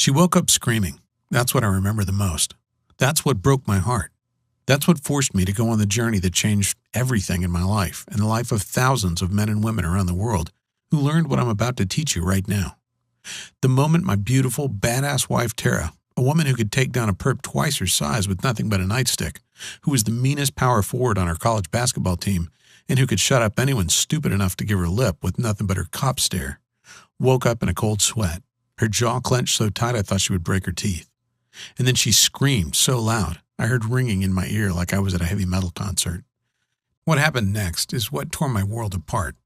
She woke up screaming. That's what I remember the most. That's what broke my heart. That's what forced me to go on the journey that changed everything in my life and the life of thousands of men and women around the world who learned what I'm about to teach you right now. The moment my beautiful, badass wife Tara, a woman who could take down a perp twice her size with nothing but a nightstick, who was the meanest power forward on our college basketball team, and who could shut up anyone stupid enough to give her lip with nothing but her cop stare, woke up in a cold sweat, her jaw clenched so tight I thought she would break her teeth. And then she screamed so loud, I heard ringing in my ear like I was at a heavy metal concert. What happened next is what tore my world apart.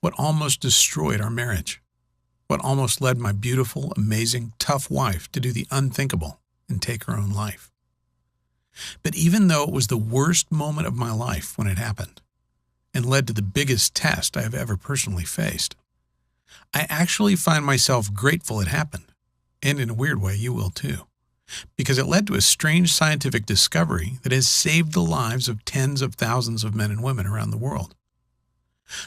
What almost destroyed our marriage. What almost led my beautiful, amazing, tough wife to do the unthinkable and take her own life. But even though it was the worst moment of my life when it happened, and led to the biggest test I have ever personally faced, I actually find myself grateful it happened, and in a weird way you will too, because it led to a strange scientific discovery that has saved the lives of tens of thousands of men and women around the world.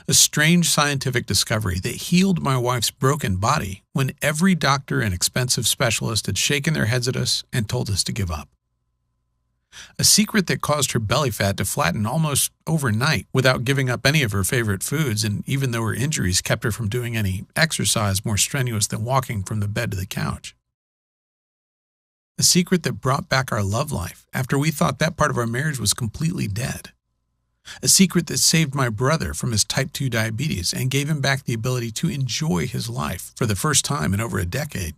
A strange scientific discovery that healed my wife's broken body when every doctor and expensive specialist had shaken their heads at us and told us to give up. A secret that caused her belly fat to flatten almost overnight without giving up any of her favorite foods, and even though her injuries kept her from doing any exercise more strenuous than walking from the bed to the couch. A secret that brought back our love life after we thought that part of our marriage was completely dead. A secret that saved my brother from his type 2 diabetes and gave him back the ability to enjoy his life for the first time in over a decade.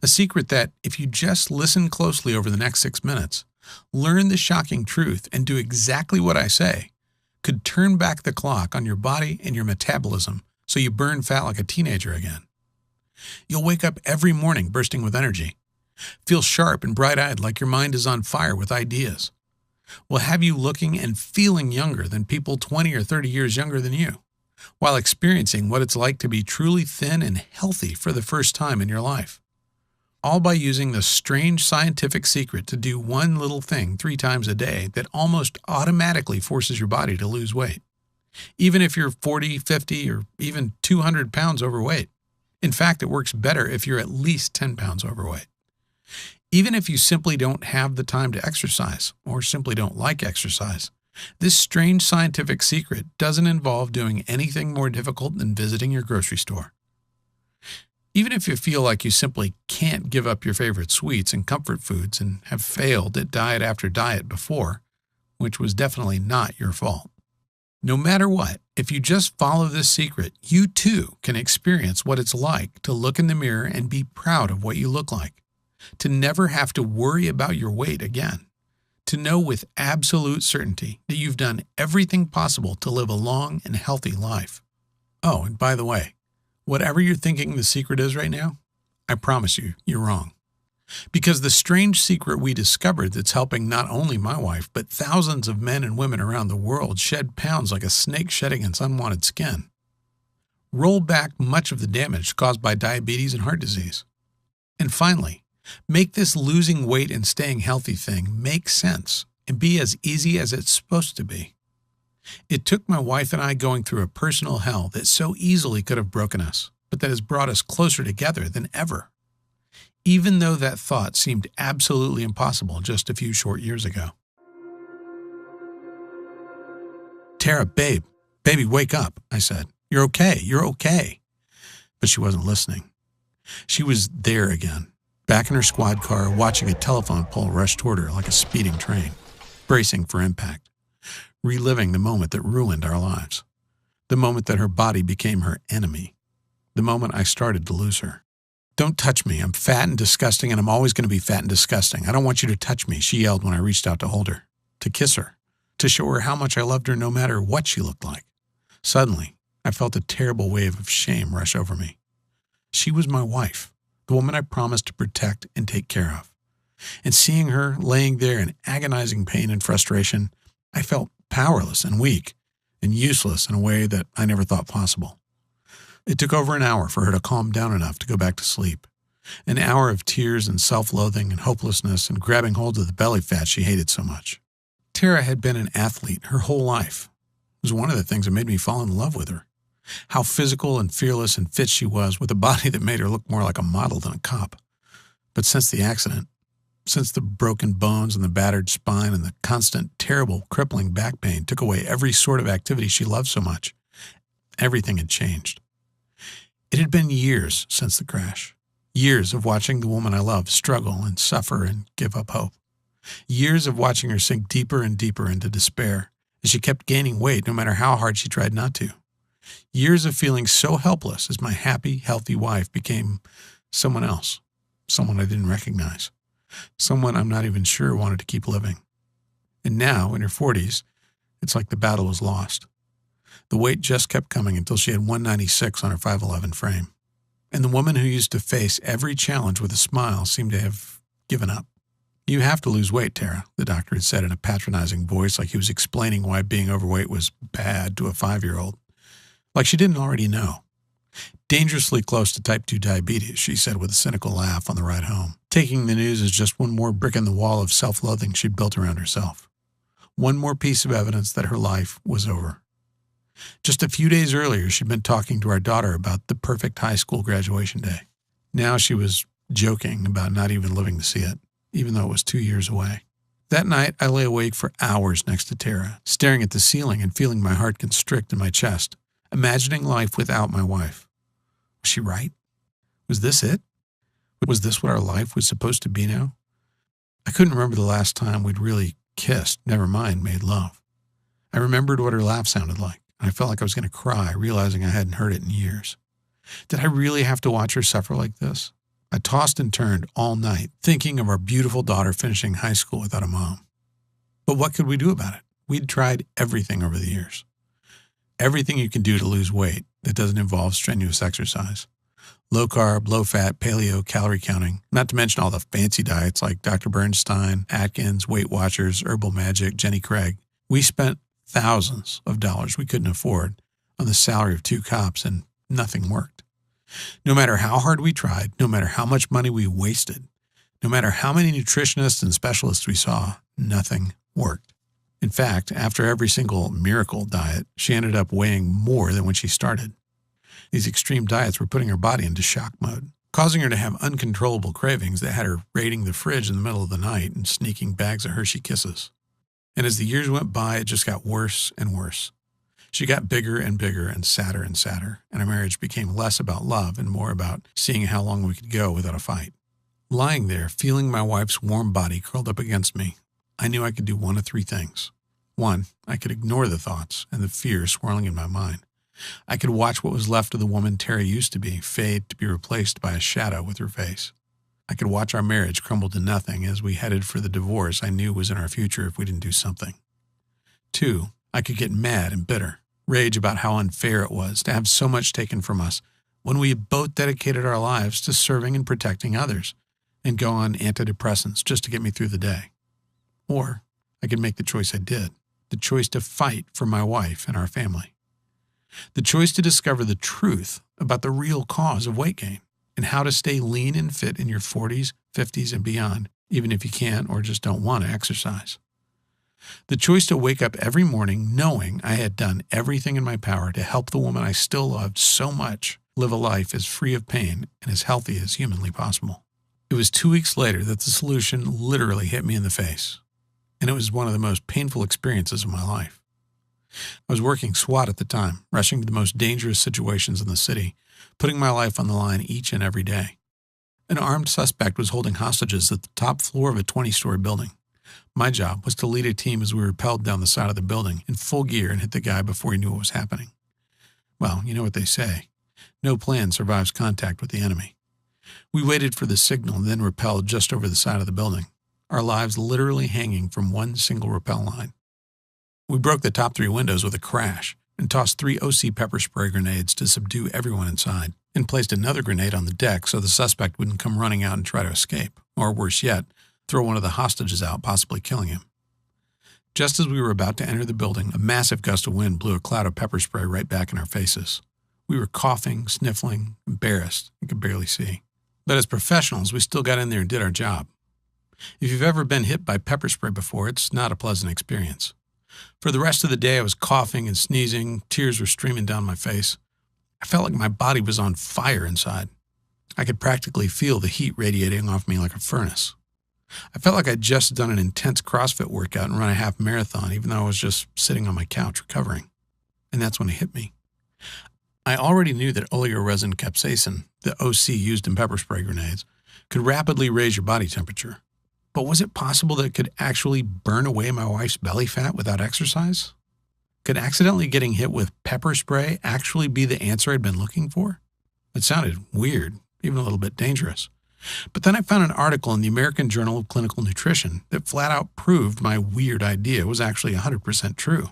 A secret that, if you just listen closely over the next 6 minutes, learn the shocking truth and do exactly what I say, could turn back the clock on your body and your metabolism so you burn fat like a teenager again. You'll wake up every morning bursting with energy, feel sharp and bright-eyed like your mind is on fire with ideas. Will have you looking and feeling younger than people 20 or 30 years younger than you, while experiencing what it's like to be truly thin and healthy for the first time in your life. All by using the strange scientific secret to do one little thing 3 times a day that almost automatically forces your body to lose weight, even if you're 40, 50, or even 200 pounds overweight. In fact, it works better if you're at least 10 pounds overweight. Even if you simply don't have the time to exercise, or simply don't like exercise, this strange scientific secret doesn't involve doing anything more difficult than visiting your grocery store. Even if you feel like you simply can't give up your favorite sweets and comfort foods and have failed at diet after diet before, which was definitely not your fault. No matter what, if you just follow this secret, you too can experience what it's like to look in the mirror and be proud of what you look like, to never have to worry about your weight again, to know with absolute certainty that you've done everything possible to live a long and healthy life. Oh, and by the way, whatever you're thinking the secret is right now, I promise you, you're wrong. Because the strange secret we discovered that's helping not only my wife, but thousands of men and women around the world shed pounds like a snake shedding its unwanted skin. Roll back much of the damage caused by diabetes and heart disease. And finally, make this losing weight and staying healthy thing make sense and be as easy as it's supposed to be. It took my wife and I going through a personal hell that so easily could have broken us, but that has brought us closer together than ever. Even though that thought seemed absolutely impossible just a few short years ago. Tara, baby, wake up, I said. You're okay. But she wasn't listening. She was there again, back in her squad car, watching a telephone pole rush toward her like a speeding train, bracing for impact, reliving the moment that ruined our lives, the moment that her body became her enemy, the moment I started to lose her. Don't touch me. I'm fat and disgusting, and I'm always going to be fat and disgusting. I don't want you to touch me, she yelled when I reached out to hold her, to kiss her, to show her how much I loved her no matter what she looked like. Suddenly, I felt a terrible wave of shame rush over me. She was my wife, the woman I promised to protect and take care of. And seeing her laying there in agonizing pain and frustration, I felt powerless and weak and useless in a way that I never thought possible. It took over an hour for her to calm down enough to go back to sleep. An hour of tears and self-loathing and hopelessness and grabbing hold of the belly fat she hated so much. Tara had been an athlete her whole life. It was one of the things that made me fall in love with her. how physical and fearless and fit she was with a body that made her look more like a model than a cop. But since the accident, since the broken bones and the battered spine and the constant, terrible, crippling back pain took away every sort of activity she loved so much, everything had changed. It had been years since the crash. Years of watching the woman I loved struggle and suffer and give up hope. Years of watching her sink deeper and deeper into despair as she kept gaining weight no matter how hard she tried not to. Years of feeling so helpless as my happy, healthy wife became someone else, someone I didn't recognize, someone I'm not even sure wanted to keep living. And now, in her 40s, it's like the battle was lost. The weight just kept coming until she had 196 on her 5'11" frame. And the woman who used to face every challenge with a smile seemed to have given up. "You have to lose weight, Tara," the doctor had said in a patronizing voice, like he was explaining why being overweight was bad to a 5-year-old. Like she didn't already know. "Dangerously close to type 2 diabetes," she said with a cynical laugh on the ride home, taking the news as just one more brick in the wall of self-loathing she'd built around herself. One more piece of evidence that her life was over. Just a few days earlier, she'd been talking to our daughter about the perfect high school graduation day. Now she was joking about not even living to see it, even though it was 2 years away. That night, I lay awake for hours next to Tara, staring at the ceiling and feeling my heart constrict in my chest, imagining life without my wife. Was she right? Was this it? Was this what our life was supposed to be now? I couldn't remember the last time we'd really kissed, never mind made love. I remembered what her laugh sounded like, and I felt like I was going to cry, realizing I hadn't heard it in years. Did I really have to watch her suffer like this? I tossed and turned all night, thinking of our beautiful daughter finishing high school without a mom. But what could we do about it? We'd tried everything over the years. Everything you can do to lose weight that doesn't involve strenuous exercise. Low carb, low fat, paleo, calorie counting, not to mention all the fancy diets like Dr. Bernstein, Atkins, Weight Watchers, Herbal Magic, Jenny Craig. We spent thousands of dollars we couldn't afford on the salary of 2 cops, and nothing worked. No matter how hard we tried, no matter how much money we wasted, no matter how many nutritionists and specialists we saw, nothing worked. In fact, after every single miracle diet, she ended up weighing more than when she started. These extreme diets were putting her body into shock mode, causing her to have uncontrollable cravings that had her raiding the fridge in the middle of the night and sneaking bags of Hershey Kisses. And as the years went by, it just got worse and worse. She got bigger and bigger and sadder, and our marriage became less about love and more about seeing how long we could go without a fight. Lying there, feeling my wife's warm body curled up against me, I knew I could do one of 3 things. 1, I could ignore the thoughts and the fear swirling in my mind. I could watch what was left of the woman Terry used to be fade to be replaced by a shadow with her face. I could watch our marriage crumble to nothing as we headed for the divorce I knew was in our future if we didn't do something. 2, I could get mad and bitter, rage about how unfair it was to have so much taken from us when we had both dedicated our lives to serving and protecting others, and go on antidepressants just to get me through the day. Or I could make the choice I did, the choice to fight for my wife and our family. The choice to discover the truth about the real cause of weight gain and how to stay lean and fit in your 40s, 50s, and beyond, even if you can't or just don't want to exercise. The choice to wake up every morning knowing I had done everything in my power to help the woman I still loved so much live a life as free of pain and as healthy as humanly possible. It was 2 weeks later that the solution literally hit me in the face, and it was one of the most painful experiences of my life. I was working SWAT at the time, rushing to the most dangerous situations in the city, putting my life on the line each and every day. An armed suspect was holding hostages at the top floor of a 20-story building. My job was to lead a team as we rappelled down the side of the building in full gear and hit the guy before he knew what was happening. Well, you know what they say. No plan survives contact with the enemy. We waited for the signal and then rappelled just over the side of the building, our lives literally hanging from one single rappel line. We broke the top 3 windows with a crash and tossed 3 OC pepper spray grenades to subdue everyone inside, and placed another grenade on the deck so the suspect wouldn't come running out and try to escape, or worse yet, throw one of the hostages out, possibly killing him. Just as we were about to enter the building, a massive gust of wind blew a cloud of pepper spray right back in our faces. We were coughing, sniffling, embarrassed, and could barely see. But as professionals, we still got in there and did our job. If you've ever been hit by pepper spray before, it's not a pleasant experience. For the rest of the day, I was coughing and sneezing, tears were streaming down my face. I felt like my body was on fire inside. I could practically feel the heat radiating off me like a furnace. I felt like I'd just done an intense CrossFit workout and run a half marathon, even though I was just sitting on my couch recovering. And that's when it hit me. I already knew that oleoresin capsaicin, the OC used in pepper spray grenades, could rapidly raise your body temperature. But was it possible that it could actually burn away my wife's belly fat without exercise? Could accidentally getting hit with pepper spray actually be the answer I'd been looking for? It sounded weird, even a little bit dangerous. But then I found an article in the American Journal of Clinical Nutrition that flat out proved my weird idea was actually 100% true.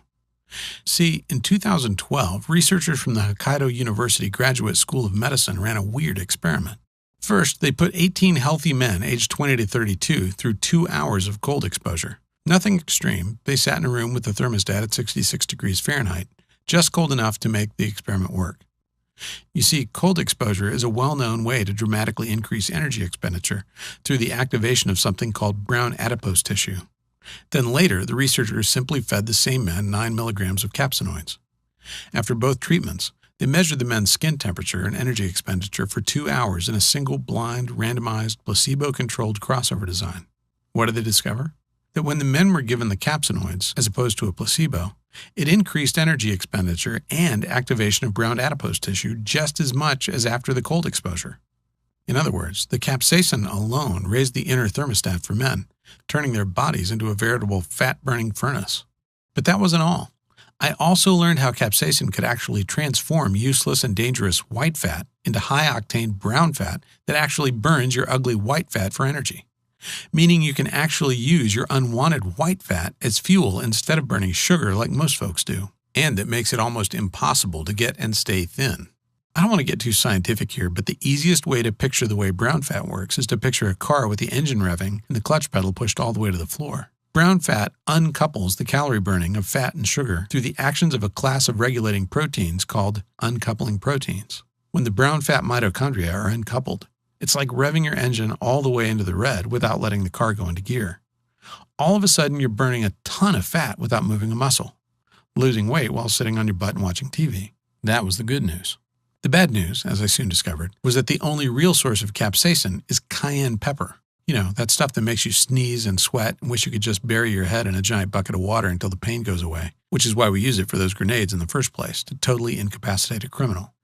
See, in 2012, researchers from the Hokkaido University Graduate School of Medicine ran a weird experiment. First, they put 18 healthy men aged 20 to 32 through 2 hours of cold exposure. Nothing extreme. They sat in a room with the thermostat at 66 degrees Fahrenheit, just cold enough to make the experiment work. You see, cold exposure is a well-known way to dramatically increase energy expenditure through the activation of something called brown adipose tissue. Then later, the researchers simply fed the same men 9 milligrams of capsaicinoids. After both treatments, they measured the men's skin temperature and energy expenditure for 2 hours in a single blind, randomized, placebo-controlled crossover design. What did they discover? That when the men were given the capsaicinoids, as opposed to a placebo, it increased energy expenditure and activation of brown adipose tissue just as much as after the cold exposure. In other words, the capsaicin alone raised the inner thermostat for men, turning their bodies into a veritable fat-burning furnace. But that wasn't all. I also learned how capsaicin could actually transform useless and dangerous white fat into high-octane brown fat that actually burns your ugly white fat for energy. Meaning you can actually use your unwanted white fat as fuel instead of burning sugar like most folks do. And it makes it almost impossible to get and stay thin. I don't want to get too scientific here, but the easiest way to picture the way brown fat works is to picture a car with the engine revving and the clutch pedal pushed all the way to the floor. Brown fat uncouples the calorie burning of fat and sugar through the actions of a class of regulating proteins called uncoupling proteins. When the brown fat mitochondria are uncoupled, it's like revving your engine all the way into the red without letting the car go into gear. All of a sudden, you're burning a ton of fat without moving a muscle, losing weight while sitting on your butt and watching TV. That was the good news. The bad news, as I soon discovered, was that the only real source of capsaicin is cayenne pepper. You know, that stuff that makes you sneeze and sweat and wish you could just bury your head in a giant bucket of water until the pain goes away, which is why we use it for those grenades in the first place, to totally incapacitate a criminal.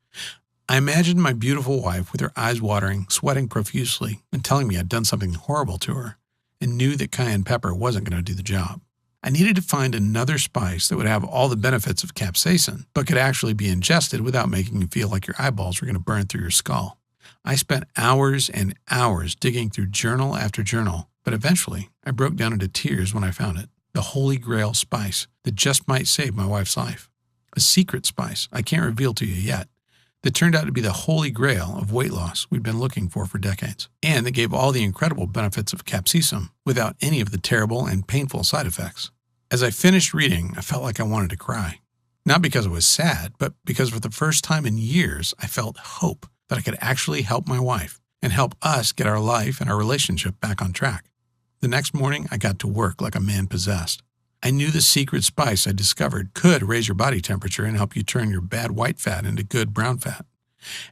I imagined my beautiful wife with her eyes watering, sweating profusely, and telling me I'd done something horrible to her, and knew that cayenne pepper wasn't going to do the job. I needed to find another spice that would have all the benefits of capsaicin, but could actually be ingested without making you feel like your eyeballs were going to burn through your skull. I spent hours and hours digging through journal after journal, but eventually I broke down into tears when I found it. The holy grail spice that just might save my wife's life. A secret spice I can't reveal to you yet, that turned out to be the holy grail of weight loss we'd been looking for decades, and that gave all the incredible benefits of capsaicin without any of the terrible and painful side effects. As I finished reading, I felt like I wanted to cry. Not because I was sad, but because for the first time in years, I felt hope that I could actually help my wife and help us get our life and our relationship back on track. The next morning, I got to work like a man possessed. I knew the secret spice I discovered could raise your body temperature and help you turn your bad white fat into good brown fat.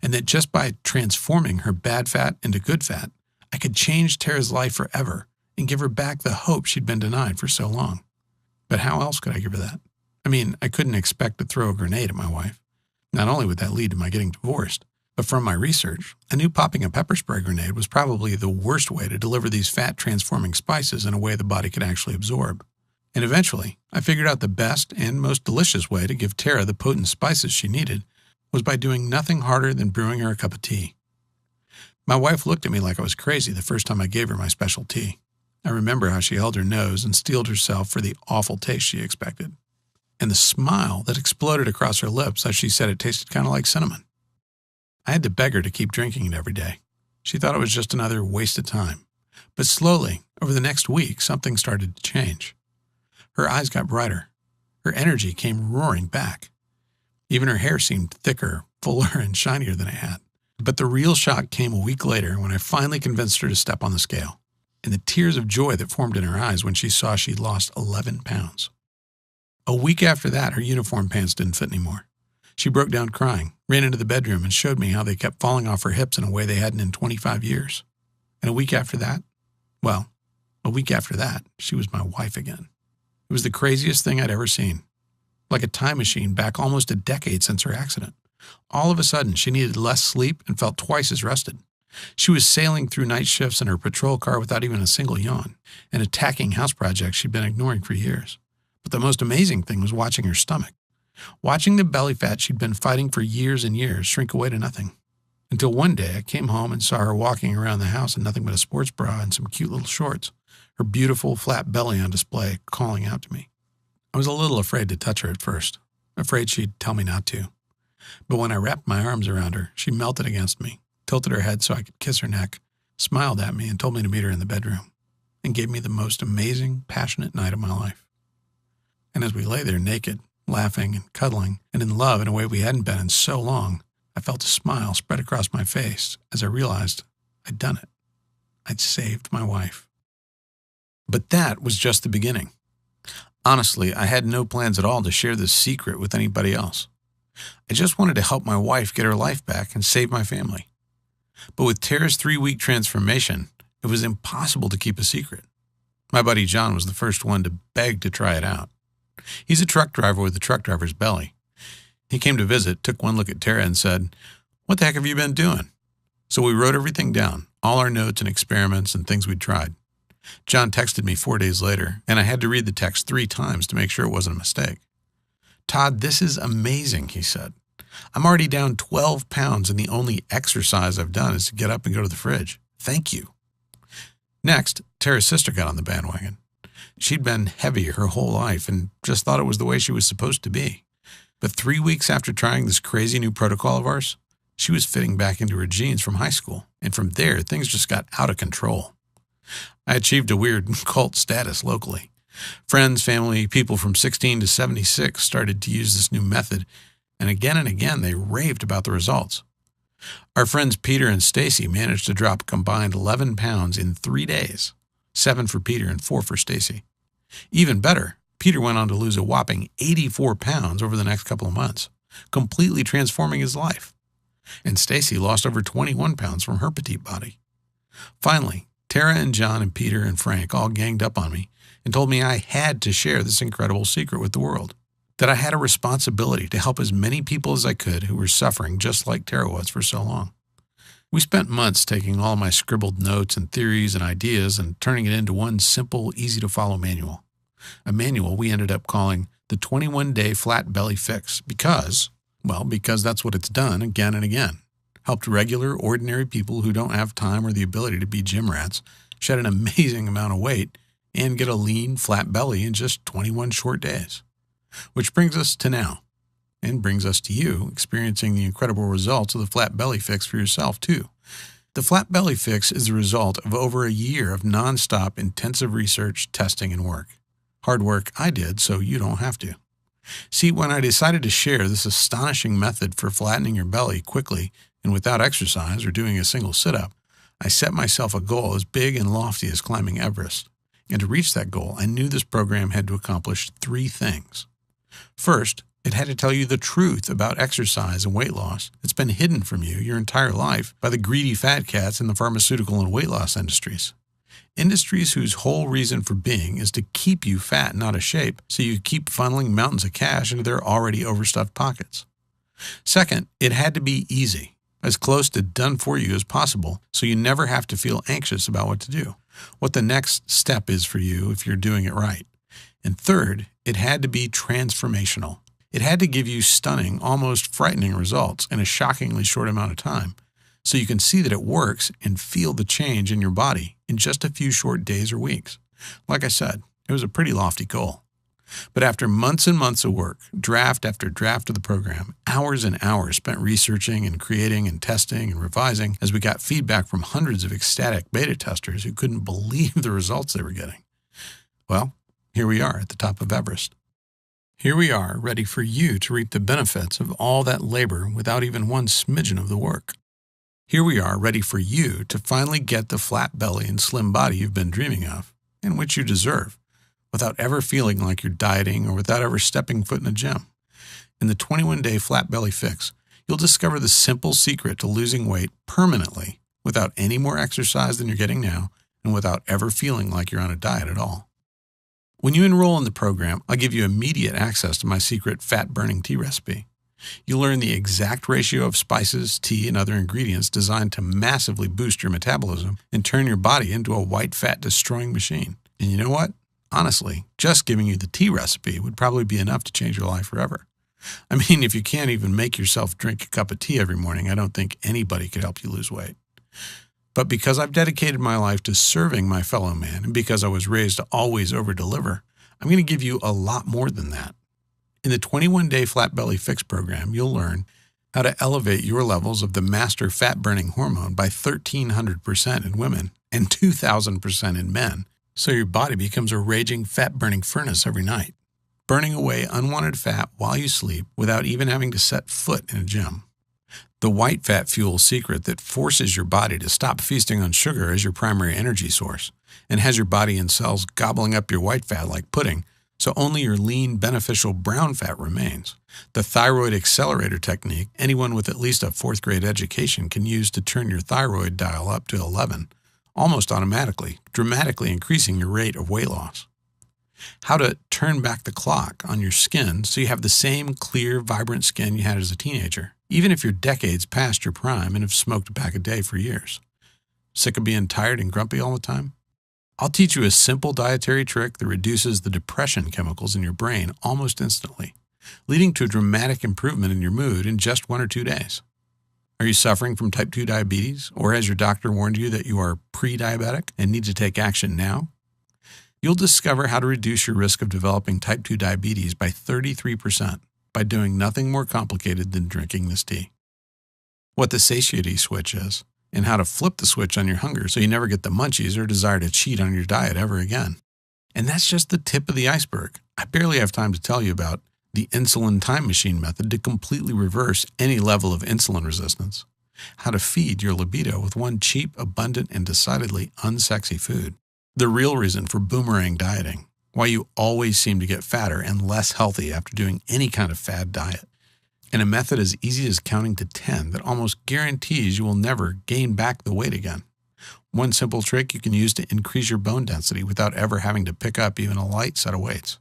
And that just by transforming her bad fat into good fat, I could change Tara's life forever and give her back the hope she'd been denied for so long. But how else could I give her that? I mean, I couldn't expect to throw a grenade at my wife. Not only would that lead to my getting divorced, but from my research, I knew popping a pepper spray grenade was probably the worst way to deliver these fat-transforming spices in a way the body could actually absorb. And eventually, I figured out the best and most delicious way to give Tara the potent spices she needed was by doing nothing harder than brewing her a cup of tea. My wife looked at me like I was crazy the first time I gave her my special tea. I remember how she held her nose and steeled herself for the awful taste she expected, and the smile that exploded across her lips as she said it tasted kind of like cinnamon. I had to beg her to keep drinking it every day. She thought it was just another waste of time. But slowly, over the next week, something started to change. Her eyes got brighter. Her energy came roaring back. Even her hair seemed thicker, fuller, and shinier than it had. But the real shock came a week later when I finally convinced her to step on the scale, and the tears of joy that formed in her eyes when she saw she'd lost 11 pounds. A week after that, her uniform pants didn't fit anymore. She broke down crying, ran into the bedroom, and showed me how they kept falling off her hips in a way they hadn't in 25 years. And a week after that, she was my wife again. It was the craziest thing I'd ever seen. Like a time machine back almost a decade since her accident. All of a sudden, she needed less sleep and felt twice as rested. She was sailing through night shifts in her patrol car without even a single yawn, and attacking house projects she'd been ignoring for years. But the most amazing thing was watching her stomach. Watching the belly fat she'd been fighting for years and years shrink away to nothing. Until one day I came home and saw her walking around the house in nothing but a sports bra and some cute little shorts, her beautiful flat belly on display, calling out to me. I was a little afraid to touch her at first, afraid she'd tell me not to. But when I wrapped my arms around her, she melted against me, tilted her head so I could kiss her neck, smiled at me and told me to meet her in the bedroom, and gave me the most amazing, passionate night of my life. And as we lay there naked, laughing and cuddling, and in love in a way we hadn't been in so long, I felt a smile spread across my face as I realized I'd done it. I'd saved my wife. But that was just the beginning. Honestly, I had no plans at all to share this secret with anybody else. I just wanted to help my wife get her life back and save my family. But with Tara's 3-week transformation, it was impossible to keep a secret. My buddy John was the first one to beg to try it out. He's a truck driver with a truck driver's belly. He came to visit, took one look at Tara and said, "What the heck have you been doing?" So we wrote everything down, all our notes and experiments and things we'd tried. John texted me 4 days later, and I had to read the text 3 times to make sure it wasn't a mistake. "Todd, this is amazing," he said. "I'm already down 12 pounds, and the only exercise I've done is to get up and go to the fridge. Thank you." Next, Tara's sister got on the bandwagon. She'd been heavy her whole life and just thought it was the way she was supposed to be. But 3 weeks after trying this crazy new protocol of ours, she was fitting back into her jeans from high school, and from there, things just got out of control. I achieved a weird cult status locally. Friends, family, people from 16 to 76 started to use this new method, and again they raved about the results. Our friends Peter and Stacy managed to drop a combined 11 pounds in 3 days, 7 for Peter and 4 for Stacy. Even better, Peter went on to lose a whopping 84 pounds over the next couple of months, completely transforming his life. And Stacy lost over 21 pounds from her petite body. Finally, Tara and John and Peter and Frank all ganged up on me and told me I had to share this incredible secret with the world, that I had a responsibility to help as many people as I could who were suffering just like Tara was for so long. We spent months taking all my scribbled notes and theories and ideas and turning it into one simple, easy-to-follow manual. A manual we ended up calling the 21-Day Flat Belly Fix because that's what it's done again and again. Helped regular, ordinary people who don't have time or the ability to be gym rats shed an amazing amount of weight and get a lean, flat belly in just 21 short days. Which brings us to now, and brings us to you experiencing the incredible results of the Flat Belly Fix for yourself, too. The Flat Belly Fix is the result of over a year of nonstop intensive research, testing, and work. Hard work I did, so you don't have to. See, when I decided to share this astonishing method for flattening your belly quickly and without exercise or doing a single sit-up, I set myself a goal as big and lofty as climbing Everest. And to reach that goal, I knew this program had to accomplish 3 things. First, it had to tell you the truth about exercise and weight loss that's been hidden from you your entire life by the greedy fat cats in the pharmaceutical and weight loss industries. Industries whose whole reason for being is to keep you fat and out of shape so you keep funneling mountains of cash into their already overstuffed pockets. Second, it had to be easy, as close to done for you as possible so you never have to feel anxious about what to do, what the next step is for you if you're doing it right. And third, it had to be transformational. It had to give you stunning, almost frightening results in a shockingly short amount of time, so you can see that it works and feel the change in your body in just a few short days or weeks. Like I said, it was a pretty lofty goal. But after months and months of work, draft after draft of the program, hours and hours spent researching and creating and testing and revising as we got feedback from hundreds of ecstatic beta testers who couldn't believe the results they were getting. Well, here we are at the top of Everest. Here we are, ready for you to reap the benefits of all that labor without even one smidgen of the work. Here we are, ready for you to finally get the flat belly and slim body you've been dreaming of, and which you deserve, without ever feeling like you're dieting or without ever stepping foot in a gym. In the 21-day Flat Belly Fix, you'll discover the simple secret to losing weight permanently without any more exercise than you're getting now and without ever feeling like you're on a diet at all. When you enroll in the program, I'll give you immediate access to my secret fat-burning tea recipe. You'll learn the exact ratio of spices, tea, and other ingredients designed to massively boost your metabolism and turn your body into a white fat-destroying machine. And you know what? Honestly, just giving you the tea recipe would probably be enough to change your life forever. I mean, if you can't even make yourself drink a cup of tea every morning, I don't think anybody could help you lose weight. But because I've dedicated my life to serving my fellow man, and because I was raised to always over-deliver, I'm going to give you a lot more than that. In the 21-day Flat Belly Fix program, you'll learn how to elevate your levels of the master fat-burning hormone by 1,300% in women and 2,000% in men, so your body becomes a raging fat-burning furnace every night, burning away unwanted fat while you sleep without even having to set foot in a gym. The white fat fuel secret that forces your body to stop feasting on sugar as your primary energy source and has your body and cells gobbling up your white fat like pudding, so only your lean, beneficial brown fat remains. The thyroid accelerator technique anyone with at least a 4th grade education can use to turn your thyroid dial up to 11, almost automatically, dramatically increasing your rate of weight loss. How to turn back the clock on your skin so you have the same clear, vibrant skin you had as a teenager, even if you're decades past your prime and have smoked a pack a day for years. Sick of being tired and grumpy all the time? I'll teach you a simple dietary trick that reduces the depression chemicals in your brain almost instantly, leading to a dramatic improvement in your mood in just 1 or 2 days. Are you suffering from type 2 diabetes, or has your doctor warned you that you are pre-diabetic and need to take action now? You'll discover how to reduce your risk of developing type 2 diabetes by 33% by doing nothing more complicated than drinking this tea. What the satiety switch is, and how to flip the switch on your hunger so you never get the munchies or desire to cheat on your diet ever again. And that's just the tip of the iceberg. I barely have time to tell you about the insulin time machine method to completely reverse any level of insulin resistance, how to feed your libido with one cheap, abundant, and decidedly unsexy food, the real reason for boomerang dieting, why you always seem to get fatter and less healthy after doing any kind of fad diet, and a method as easy as counting to 10 that almost guarantees you will never gain back the weight again. One simple trick you can use to increase your bone density without ever having to pick up even a light set of weights.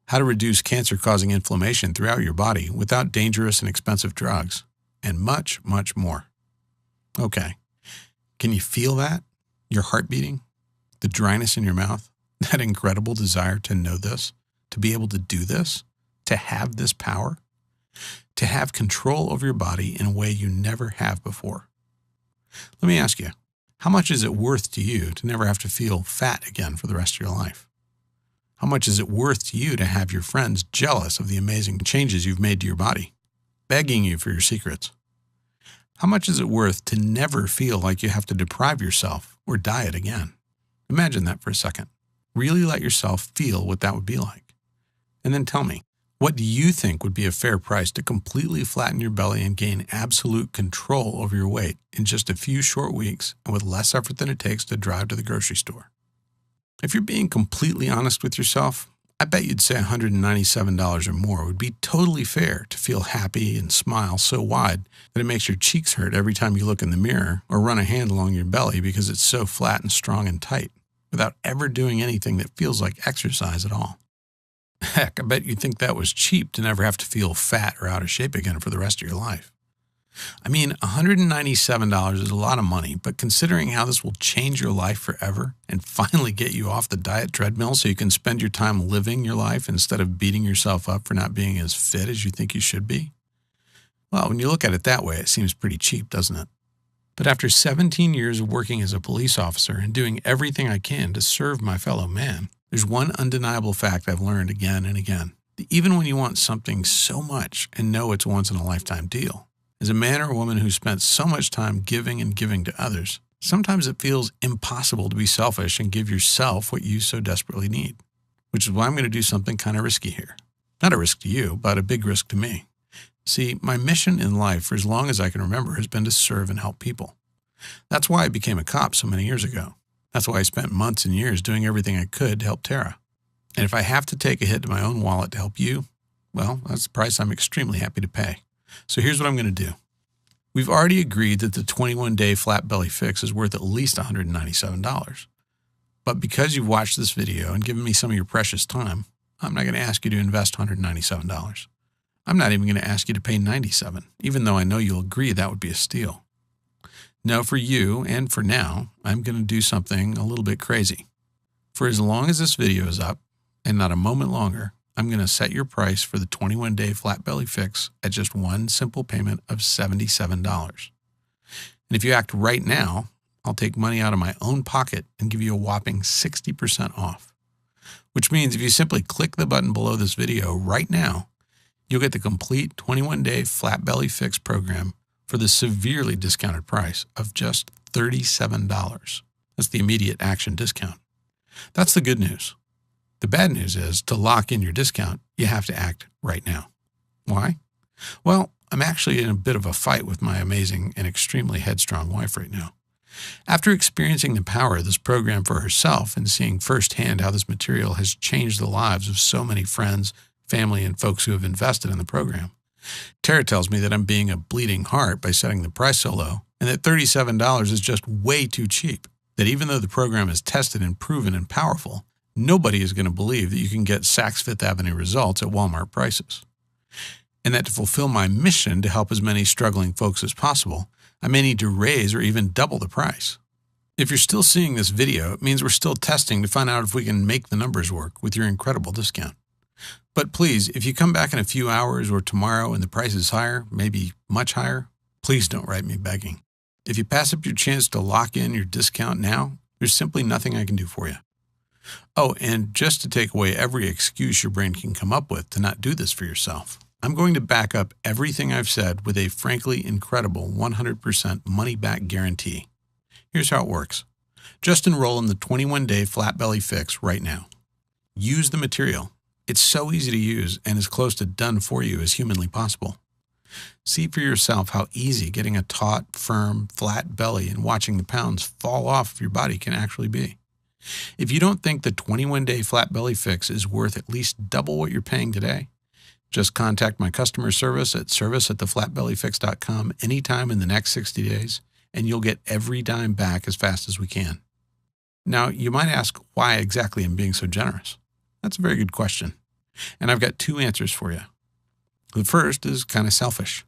How to reduce cancer-causing inflammation throughout your body without dangerous and expensive drugs, and much, much more. Okay, can you feel that? Your heart beating? The dryness in your mouth? That incredible desire to know this? To be able to do this? To have this power? To have control over your body in a way you never have before. Let me ask you, how much is it worth to you to never have to feel fat again for the rest of your life? How much is it worth to you to have your friends jealous of the amazing changes you've made to your body, begging you for your secrets? How much is it worth to never feel like you have to deprive yourself or diet again? Imagine that for a second. Really let yourself feel what that would be like. And then tell me, what do you think would be a fair price to completely flatten your belly and gain absolute control over your weight in just a few short weeks and with less effort than it takes to drive to the grocery store? If you're being completely honest with yourself, I bet you'd say $197 or more would be totally fair to feel happy and smile so wide that it makes your cheeks hurt every time you look in the mirror or run a hand along your belly because it's so flat and strong and tight, without ever doing anything that feels like exercise at all. Heck, I bet you'd think that was cheap to never have to feel fat or out of shape again for the rest of your life. I mean, $197 is a lot of money, but considering how this will change your life forever and finally get you off the diet treadmill so you can spend your time living your life instead of beating yourself up for not being as fit as you think you should be, well, when you look at it that way, it seems pretty cheap, doesn't it? But after 17 years of working as a police officer and doing everything I can to serve my fellow man, there's one undeniable fact I've learned again and again, that even when you want something so much and know it's a once-in-a-lifetime deal, as a man or a woman who spent so much time giving and giving to others, sometimes it feels impossible to be selfish and give yourself what you so desperately need, which is why I'm going to do something kind of risky here. Not a risk to you, but a big risk to me. See, my mission in life for as long as I can remember has been to serve and help people. That's why I became a cop so many years ago. That's why I spent months and years doing everything I could to help Tara. And if I have to take a hit to my own wallet to help you, Well, that's the price I'm extremely happy to pay. So here's what I'm going to do. We've already agreed that the 21-day flat belly fix is worth at least $197. But because you've watched this video and given me some of your precious time, I'm not going to ask you to invest $197. I'm not even going to ask you to pay $97, even though I know you'll agree that would be a steal. No, for you and for now, I'm going to do something a little bit crazy. For as long as this video is up, and not a moment longer, I'm going to set your price for the 21-day flat belly fix at just one simple payment of $77. And if you act right now, I'll take money out of my own pocket and give you a whopping 60% off. Which means if you simply click the button below this video right now, you'll get the complete 21-day flat belly fix program for the severely discounted price of just $37. That's the immediate action discount. That's the good news. The bad news is, to lock in your discount, you have to act right now. Why? Well, I'm actually in a bit of a fight with my amazing and extremely headstrong wife right now. After experiencing the power of this program for herself and seeing firsthand how this material has changed the lives of so many friends, family, and folks who have invested in the program, Tara tells me that I'm being a bleeding heart by setting the price so low, and that $37 is just way too cheap. That even though the program is tested and proven and powerful, nobody is going to believe that you can get Saks Fifth Avenue results at Walmart prices. And that to fulfill my mission to help as many struggling folks as possible, I may need to raise or even double the price. If you're still seeing this video, it means we're still testing to find out if we can make the numbers work with your incredible discount. But please, if you come back in a few hours or tomorrow and the price is higher, maybe much higher, please don't write me begging. If you pass up your chance to lock in your discount now, there's simply nothing I can do for you. Oh, and just to take away every excuse your brain can come up with to not do this for yourself, I'm going to back up everything I've said with a frankly incredible 100% money-back guarantee. Here's how it works. Just enroll in the 21-day flat belly fix right now. Use the material. It's so easy to use and as close to done for you as humanly possible. See for yourself how easy getting a taut, firm, flat belly and watching the pounds fall off of your body can actually be. If you don't think the 21-day flat belly fix is worth at least double what you're paying today, just contact my customer service at service@theflatbellyfix.com anytime in the next 60 days, and you'll get every dime back as fast as we can. Now, you might ask why exactly I'm being so generous. That's a very good question, and I've got two answers for you. The first is kind of selfish.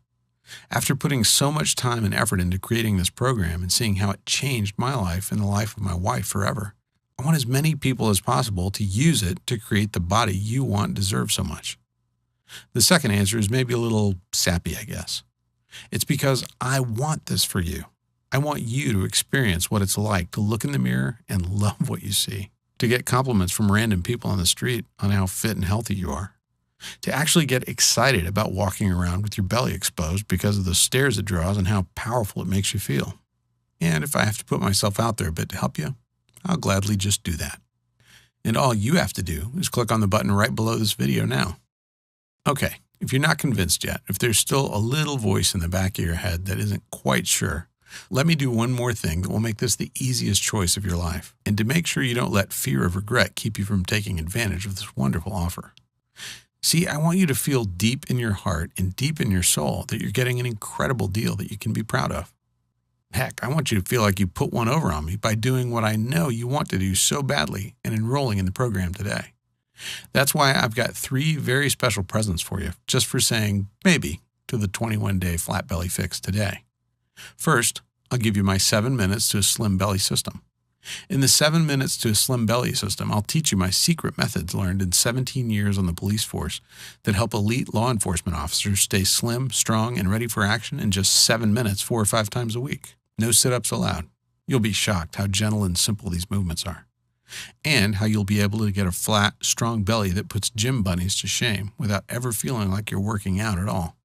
After putting so much time and effort into creating this program and seeing how it changed my life and the life of my wife forever, I want as many people as possible to use it to create the body you want and deserve so much. The second answer is maybe a little sappy, I guess. It's because I want this for you. I want you to experience what it's like to look in the mirror and love what you see, to get compliments from random people on the street on how fit and healthy you are, to actually get excited about walking around with your belly exposed because of the stares it draws and how powerful it makes you feel. And if I have to put myself out there a bit to help you, I'll gladly just do that. And all you have to do is click on the button right below this video now. Okay, if you're not convinced yet, if there's still a little voice in the back of your head that isn't quite sure, let me do one more thing that will make this the easiest choice of your life, and to make sure you don't let fear of regret keep you from taking advantage of this wonderful offer. See, I want you to feel deep in your heart and deep in your soul that you're getting an incredible deal that you can be proud of. Heck, I want you to feel like you put one over on me by doing what I know you want to do so badly and enrolling in the program today. That's why I've got 3 very special presents for you, just for saying maybe to the 21-day flat belly fix today. First, I'll give you my 7 minutes to a slim belly system. In the 7 minutes to a slim belly system, I'll teach you my secret methods learned in 17 years on the police force that help elite law enforcement officers stay slim, strong, and ready for action in just 7 minutes 4 or 5 times a week. No sit-ups allowed. You'll be shocked how gentle and simple these movements are, and how you'll be able to get a flat, strong belly that puts gym bunnies to shame without ever feeling like you're working out at all.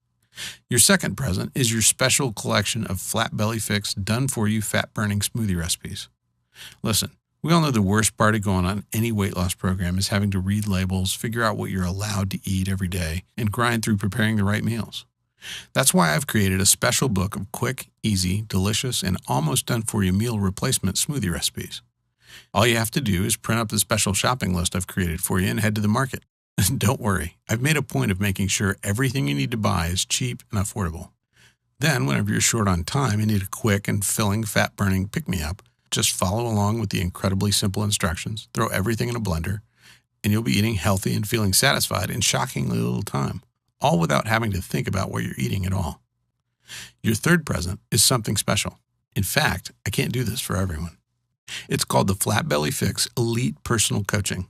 Your second present is your special collection of Flat Belly Fix done-for-you fat-burning smoothie recipes. Listen, we all know the worst part of going on any weight loss program is having to read labels, figure out what you're allowed to eat every day, and grind through preparing the right meals. That's why I've created a special book of quick, easy, delicious, and almost done-for-you meal replacement smoothie recipes. All you have to do is print up the special shopping list I've created for you and head to the market. Don't worry, I've made a point of making sure everything you need to buy is cheap and affordable. Then, whenever you're short on time and need a quick and filling fat-burning pick-me-up, just follow along with the incredibly simple instructions, throw everything in a blender, and you'll be eating healthy and feeling satisfied in shockingly little time, all without having to think about what you're eating at all. Your third present is something special. In fact, I can't do this for everyone. It's called the Flat Belly Fix Elite Personal Coaching.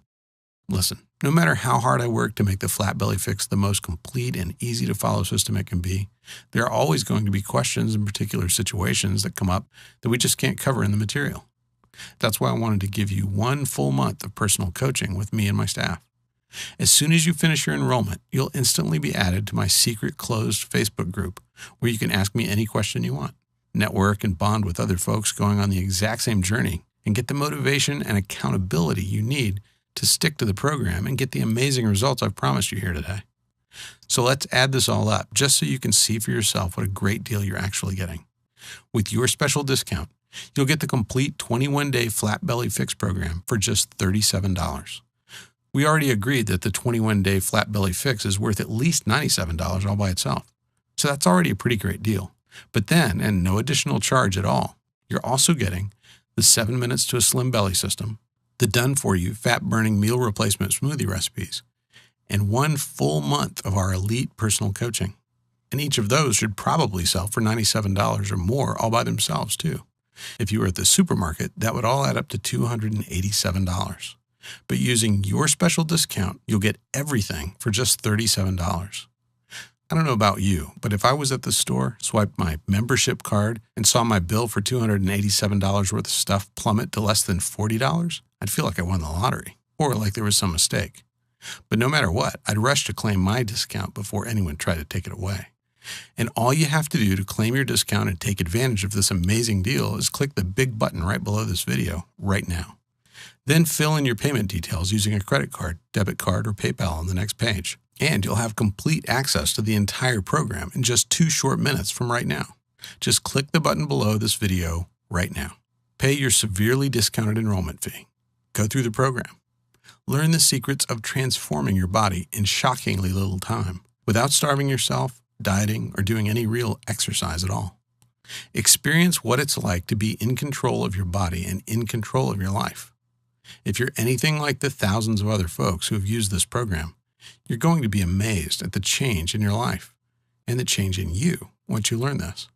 Listen, no matter how hard I work to make the Flat Belly Fix the most complete and easy-to-follow system it can be, there are always going to be questions and particular situations that come up that we just can't cover in the material. That's why I wanted to give you 1 full month of personal coaching with me and my staff. As soon as you finish your enrollment, you'll instantly be added to my secret closed Facebook group where you can ask me any question you want, network and bond with other folks going on the exact same journey, and get the motivation and accountability you need to stick to the program and get the amazing results I've promised you here today. So let's add this all up just so you can see for yourself what a great deal you're actually getting. With your special discount, you'll get the complete 21-day Flat Belly Fix program for just $37. We already agreed that the 21-day Flat Belly Fix is worth at least $97 all by itself. So that's already a pretty great deal. But then, and no additional charge at all, you're also getting the 7 minutes to a slim belly system, the done-for-you fat-burning meal replacement smoothie recipes, and 1 full month of our elite personal coaching. And each of those should probably sell for $97 or more all by themselves, too. If you were at the supermarket, that would all add up to $287. But using your special discount, you'll get everything for just $37. I don't know about you, but if I was at the store, swiped my membership card, and saw my bill for $287 worth of stuff plummet to less than $40, I'd feel like I won the lottery, or like there was some mistake. But no matter what, I'd rush to claim my discount before anyone tried to take it away. And all you have to do to claim your discount and take advantage of this amazing deal is click the big button right below this video right now. Then fill in your payment details using a credit card, debit card, or PayPal on the next page. And you'll have complete access to the entire program in just 2 short minutes from right now. Just click the button below this video right now. Pay your severely discounted enrollment fee. Go through the program. Learn the secrets of transforming your body in shockingly little time without starving yourself, dieting, or doing any real exercise at all. Experience what it's like to be in control of your body and in control of your life. If you're anything like the thousands of other folks who have used this program, you're going to be amazed at the change in your life and the change in you once you learn this.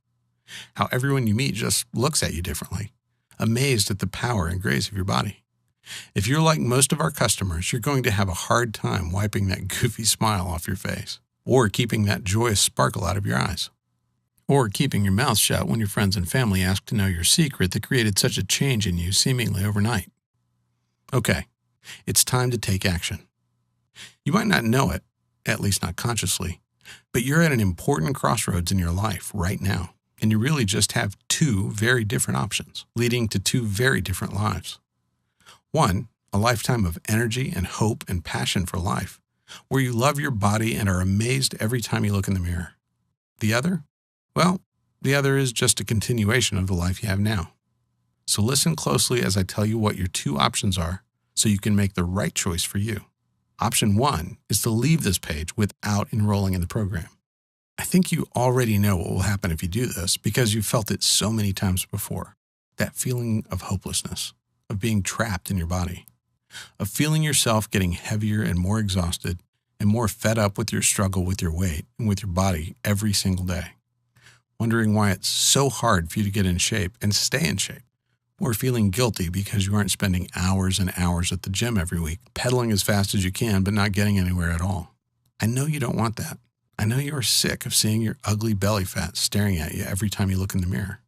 How everyone you meet just looks at you differently, amazed at the power and grace of your body. If you're like most of our customers, you're going to have a hard time wiping that goofy smile off your face, or keeping that joyous sparkle out of your eyes, or keeping your mouth shut when your friends and family ask to know your secret that created such a change in you seemingly overnight. Okay, it's time to take action. You might not know it, at least not consciously, but you're at an important crossroads in your life right now, and you really just have 2 very different options, leading to 2 very different lives. One, a lifetime of energy and hope and passion for life, where you love your body and are amazed every time you look in the mirror. The other? Well, the other is just a continuation of the life you have now. So listen closely as I tell you what your 2 options are so you can make the right choice for you. Option 1 is to leave this page without enrolling in the program. I think you already know what will happen if you do this because you've felt it so many times before. That feeling of hopelessness, of being trapped in your body, of feeling yourself getting heavier and more exhausted and more fed up with your struggle with your weight and with your body every single day. Wondering why it's so hard for you to get in shape and stay in shape. Or feeling guilty because you aren't spending hours and hours at the gym every week, pedaling as fast as you can but not getting anywhere at all. I know you don't want that. I know you are sick of seeing your ugly belly fat staring at you every time you look in the mirror.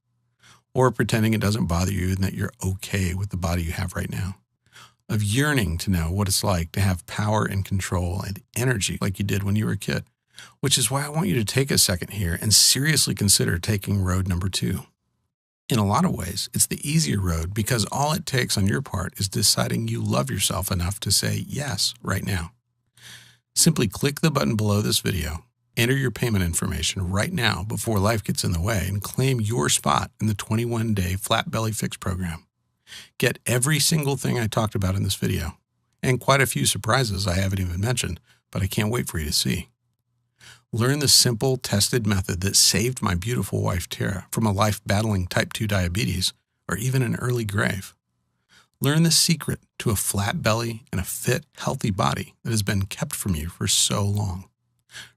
Or pretending it doesn't bother you and that you're okay with the body you have right now. Of yearning to know what it's like to have power and control and energy like you did when you were a kid. Which is why I want you to take a second here and seriously consider taking road number 2. In a lot of ways, it's the easier road because all it takes on your part is deciding you love yourself enough to say yes right now. Simply click the button below this video, enter your payment information right now before life gets in the way, and claim your spot in the 21-day Flat Belly Fix program. Get every single thing I talked about in this video, and quite a few surprises I haven't even mentioned, but I can't wait for you to see. Learn the simple, tested method that saved my beautiful wife, Tara, from a life battling type 2 diabetes or even an early grave. Learn the secret to a flat belly and a fit, healthy body that has been kept from you for so long.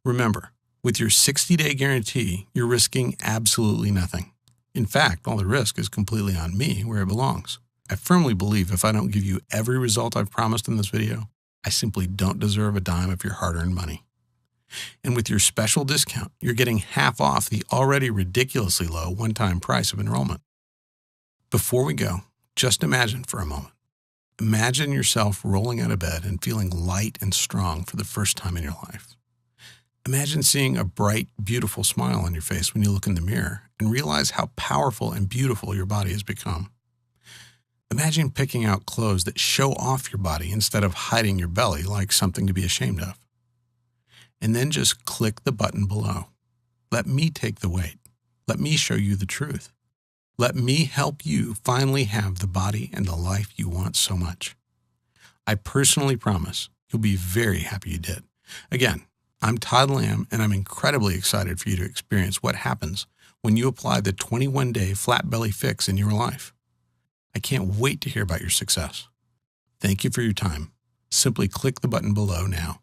Remember, with your 60-day guarantee, you're risking absolutely nothing. In fact, all the risk is completely on me where it belongs. I firmly believe if I don't give you every result I've promised in this video, I simply don't deserve a dime of your hard-earned money. And with your special discount, you're getting half off the already ridiculously low one-time price of enrollment. Before we go, just imagine for a moment. Imagine yourself rolling out of bed and feeling light and strong for the first time in your life. Imagine seeing a bright, beautiful smile on your face when you look in the mirror and realize how powerful and beautiful your body has become. Imagine picking out clothes that show off your body instead of hiding your belly like something to be ashamed of. And then just click the button below. Let me take the weight. Let me show you the truth. Let me help you finally have the body and the life you want so much. I personally promise you'll be very happy you did. Again, I'm Todd Lamb, and I'm incredibly excited for you to experience what happens when you apply the 21-day flat belly fix in your life. I can't wait to hear about your success. Thank you for your time. Simply click the button below now.